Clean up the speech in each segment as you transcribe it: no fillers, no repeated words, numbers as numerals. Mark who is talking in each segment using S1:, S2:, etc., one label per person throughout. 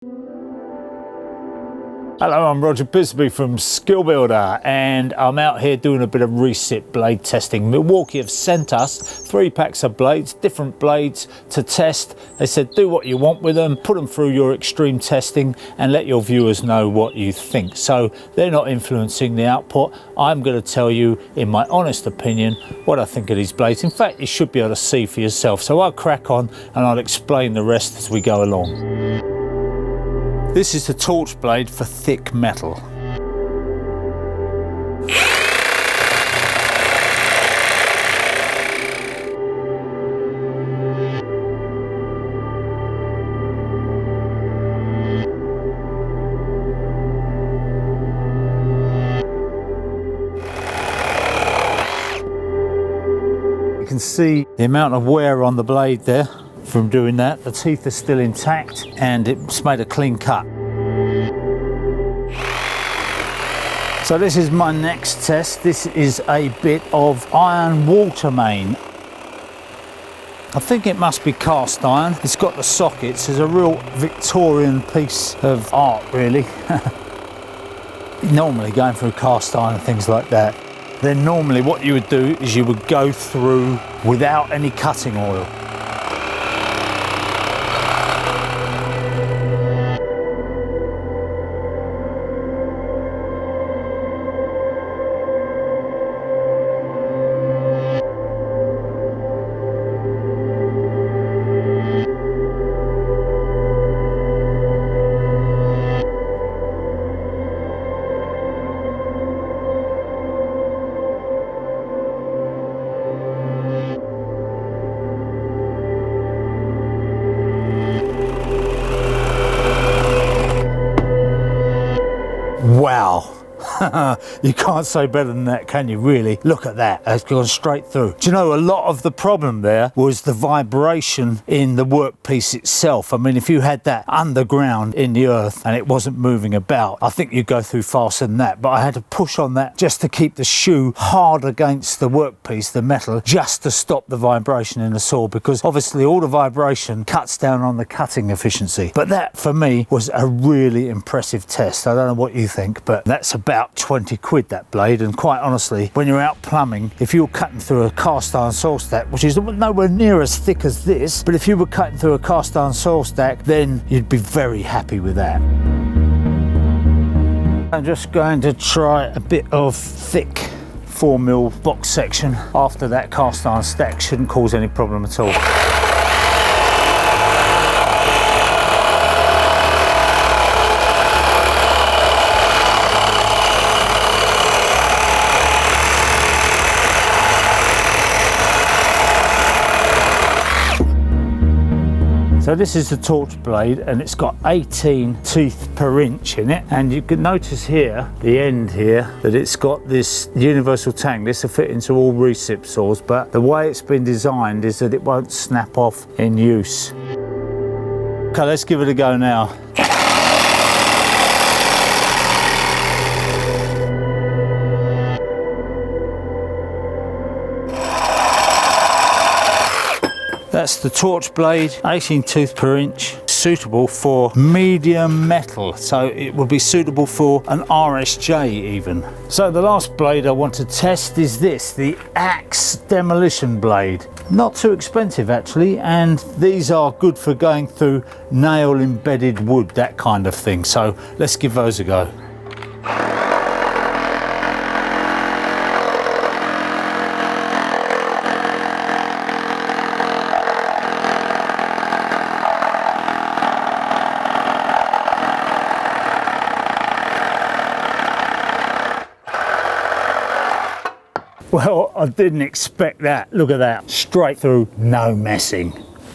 S1: Hello, I'm Roger Bisbee from Skill Builder, and I'm out here doing a bit of Recip blade testing. Milwaukee have sent us 3 packs of blades, different blades to test. They said do what you want with them, put them through your extreme testing and let your viewers know what you think. So they're not influencing the output. I'm going to tell you, in my honest opinion, what I think of these blades. In fact, you should be able to see for yourself. So I'll crack on and I'll explain the rest as we go along. This is the torch blade for thick metal. You can see the amount of wear on the blade there. From doing that, the teeth are still intact and it's made a clean cut. So this is my next test. This is a bit of iron water main. I think it must be cast iron. It's got the sockets. It's a real Victorian piece of art, really. Normally going through cast iron and things like that, then normally what you would do is you would go through without any cutting oil. Wow. You can't say better than that, can you, really? Look at that, it's gone straight through. Do you know, a lot of the problem there was the vibration in the workpiece itself. I mean, if you had that underground in the earth and it wasn't moving about, I think you'd go through faster than that. But I had to push on that just to keep the shoe hard against the workpiece, the metal, just to stop the vibration in the saw, because obviously all the vibration cuts down on the cutting efficiency. But that, for me, was a really impressive test. I don't know what you think, but that's about 20 quid, that blade. And quite honestly, when you're out plumbing, if you're cutting through a cast iron saw stack, which is nowhere near as thick as this, but if you were cutting through a cast iron saw stack, then you'd be very happy with that. I'm just going to try a bit of thick 4mm box section after that cast iron stack. Shouldn't cause any problem at all. So this is the torch blade, and it's got 18 teeth per inch in it, and you can notice here, the end here, that it's got this universal tang. This will fit into all Recip saws, but the way it's been designed is that it won't snap off in use. Okay, let's give it a go now. That's the torch blade, 18 tooth per inch, suitable for medium metal. So it will be suitable for an RSJ even. So the last blade I want to test is this, the Axe Demolition blade. Not too expensive actually, and these are good for going through nail embedded wood, that kind of thing. So let's give those a go. Well, I didn't expect that. Look at that, straight through, no messing.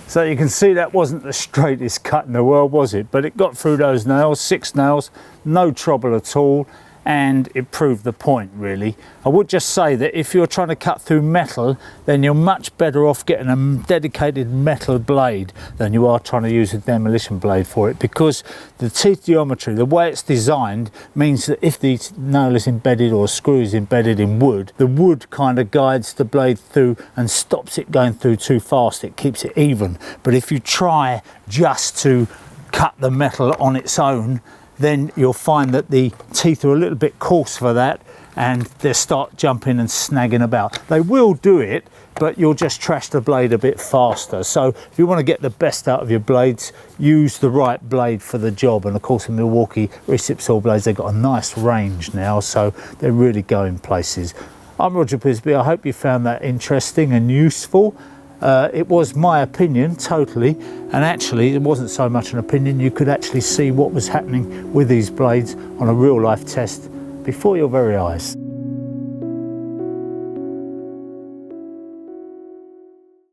S1: So you can see that wasn't the straightest cut in the world, was it? But it got through those nails, 6 nails, no trouble at all. And it proved the point, really. I would just say that if you're trying to cut through metal, then you're much better off getting a dedicated metal blade than you are trying to use a demolition blade for it, because the teeth geometry, the way it's designed, means that if the nail is embedded or a screw is embedded in wood, the wood kind of guides the blade through and stops it going through too fast. It keeps it even. But if you try just to cut the metal on its own, then you'll find that the teeth are a little bit coarse for that, and they'll start jumping and snagging about. They will do it, but you'll just trash the blade a bit faster. So if you want to get the best out of your blades, use the right blade for the job. And of course, in Milwaukee Recip saw blades, they've got a nice range now, so they're really going places. I'm Roger Bisbee. I hope you found that interesting and useful. It was my opinion, totally, and actually it wasn't so much an opinion. You could actually see what was happening with these blades on a real life test before your very eyes.